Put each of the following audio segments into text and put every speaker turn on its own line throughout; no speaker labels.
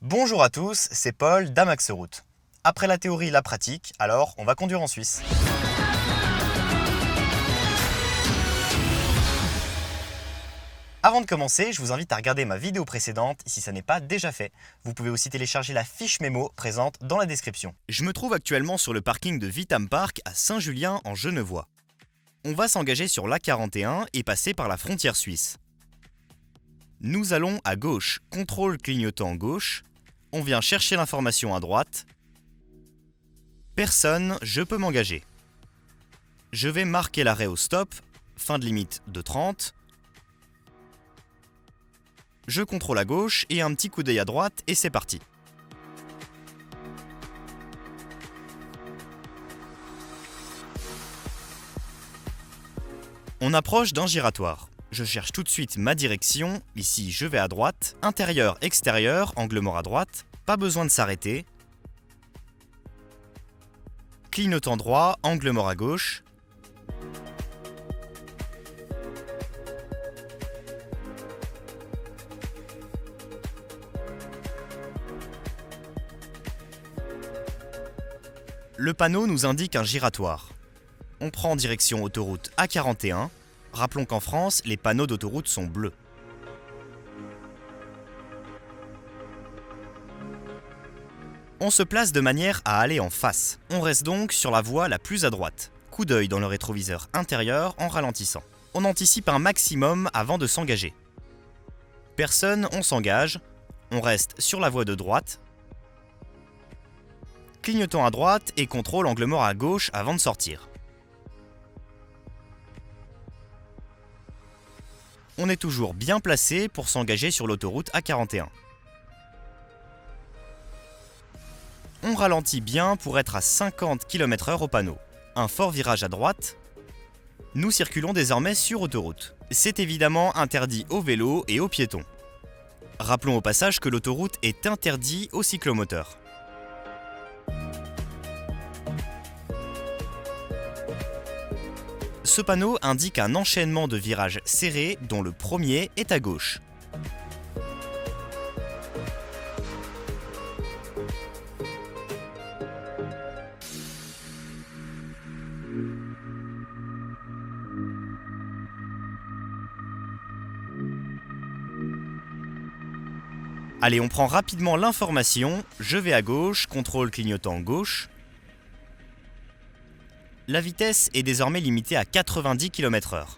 Bonjour à tous, c'est Paul d'Amax Route. Après la théorie, la pratique, alors on va conduire en Suisse. Avant de commencer, je vous invite à regarder ma vidéo précédente si ça n'est pas déjà fait. Vous pouvez aussi télécharger la fiche mémo présente dans la description. Je me trouve actuellement sur le parking de Vitam Park à Saint-Julien en Genevois. On va s'engager sur l'A41 et passer par la frontière suisse. Nous allons à gauche, contrôle clignotant gauche. On vient chercher l'information à droite. Personne, je peux m'engager. Je vais marquer l'arrêt au stop, fin de limite de 30. Je contrôle à gauche et un petit coup d'œil à droite et c'est parti. On approche d'un giratoire. Je cherche tout de suite ma direction, ici je vais à droite, intérieur, extérieur, angle mort à droite, pas besoin de s'arrêter. Clignotant droit, angle mort à gauche. Le panneau nous indique un giratoire. On prend direction autoroute A41. Rappelons qu'en France, les panneaux d'autoroute sont bleus. On se place de manière à aller en face. On reste donc sur la voie la plus à droite. Coup d'œil dans le rétroviseur intérieur en ralentissant. On anticipe un maximum avant de s'engager. Personne, on s'engage. On reste sur la voie de droite. Clignotant à droite et contrôle angle mort à gauche avant de sortir. On est toujours bien placé pour s'engager sur l'autoroute A41. On ralentit bien pour être à 50 km/h au panneau. Un fort virage à droite. Nous circulons désormais sur autoroute. C'est évidemment interdit aux vélos et aux piétons. Rappelons au passage que l'autoroute est interdite aux cyclomoteurs. Ce panneau indique un enchaînement de virages serrés dont le premier est à gauche. Allez, on prend rapidement l'information. Je vais à gauche, contrôle clignotant gauche. La vitesse est désormais limitée à 90 km/h.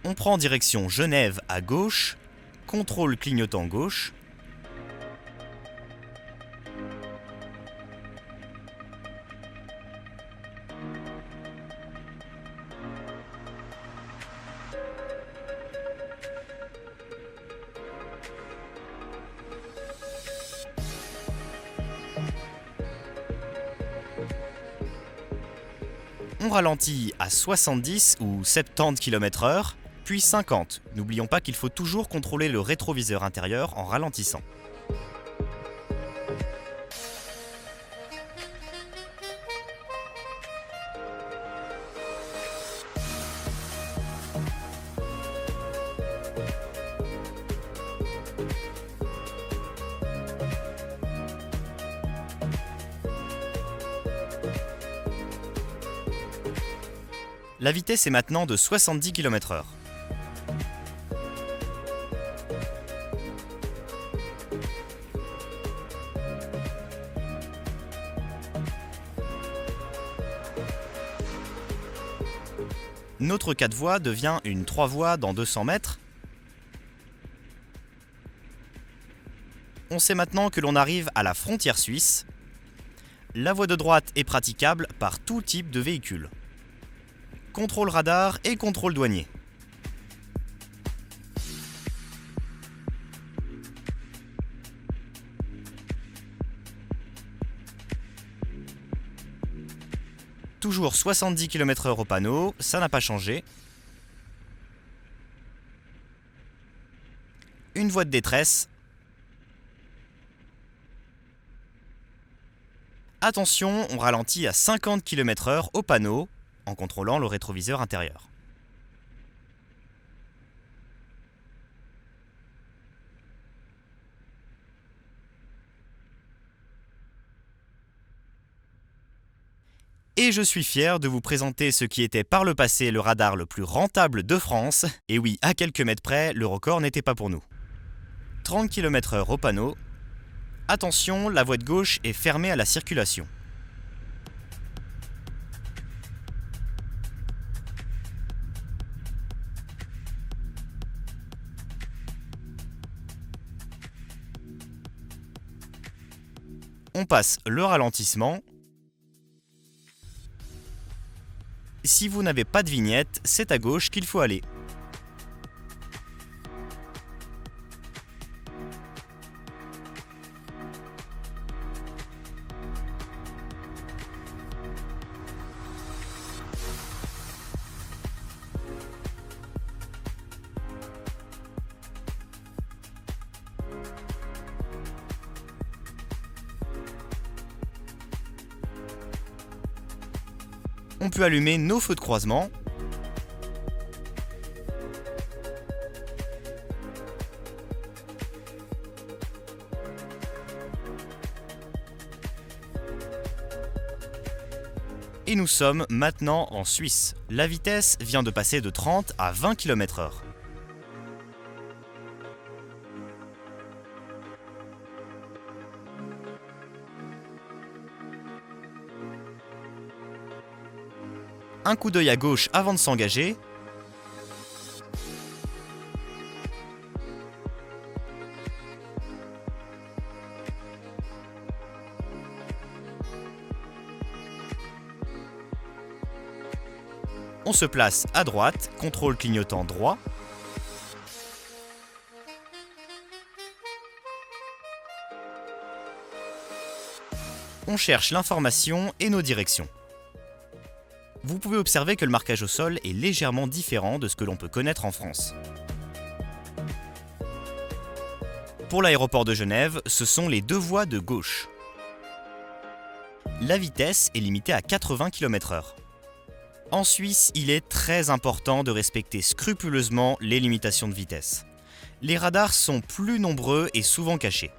On prend direction Genève à gauche, contrôle clignotant gauche. On ralentit à 70 ou 70 km/h, puis 50. N'oublions pas qu'il faut toujours contrôler le rétroviseur intérieur en ralentissant. La vitesse est maintenant de 70 km/h. Notre 4 voies devient une 3 voies dans 200 mètres. On sait maintenant que l'on arrive à la frontière suisse. La voie de droite est praticable par tout type de véhicule. Contrôle radar et contrôle douanier. Toujours 70 km/h au panneau, ça n'a pas changé. Une voie de détresse. Attention, on ralentit à 50 km/h au panneau en contrôlant le rétroviseur intérieur. Et je suis fier de vous présenter ce qui était par le passé le radar le plus rentable de France. Et oui, à quelques mètres près, le record n'était pas pour nous. 30 km/h au panneau. Attention, la voie de gauche est fermée à la circulation. On passe le ralentissement. Si vous n'avez pas de vignette, c'est à gauche qu'il faut aller. On peut allumer nos feux de croisement. Et nous sommes maintenant en Suisse. La vitesse vient de passer de 30 à 20 km/h. Un coup d'œil à gauche avant de s'engager. On se place à droite, contrôle clignotant droit. On cherche l'information et nos directions. Vous pouvez observer que le marquage au sol est légèrement différent de ce que l'on peut connaître en France. Pour l'aéroport de Genève, ce sont les deux voies de gauche. La vitesse est limitée à 80 km/h. En Suisse, il est très important de respecter scrupuleusement les limitations de vitesse. Les radars sont plus nombreux et souvent cachés.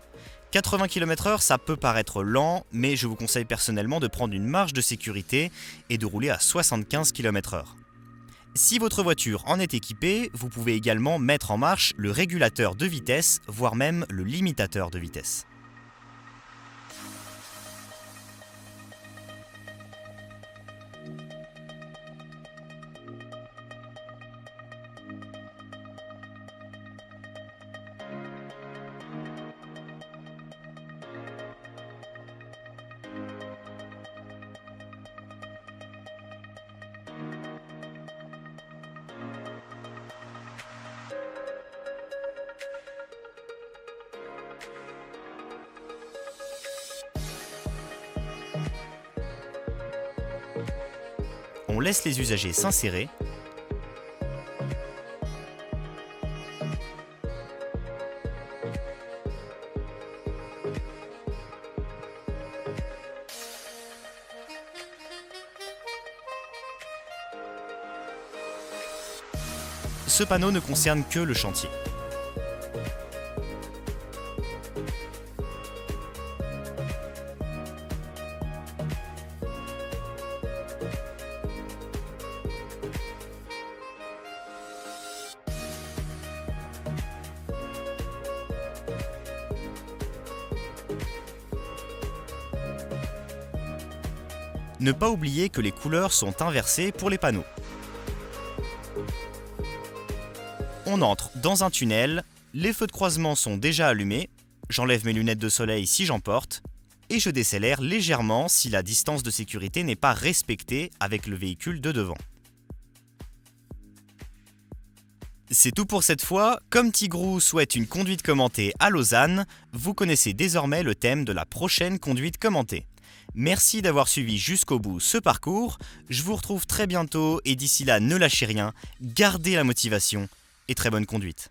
80 km/h, ça peut paraître lent, mais je vous conseille personnellement de prendre une marge de sécurité et de rouler à 75 km/h. Si votre voiture en est équipée, vous pouvez également mettre en marche le régulateur de vitesse, voire même le limitateur de vitesse. On laisse les usagers s'insérer. Ce panneau ne concerne que le chantier. Ne pas oublier que les couleurs sont inversées pour les panneaux. On entre dans un tunnel, les feux de croisement sont déjà allumés, j'enlève mes lunettes de soleil si j'en porte, et je décélère légèrement si la distance de sécurité n'est pas respectée avec le véhicule de devant. C'est tout pour cette fois. Comme Tigrou souhaite une conduite commentée à Lausanne, vous connaissez désormais le thème de la prochaine conduite commentée. Merci d'avoir suivi jusqu'au bout ce parcours, je vous retrouve très bientôt et d'ici là ne lâchez rien, gardez la motivation et très bonne conduite.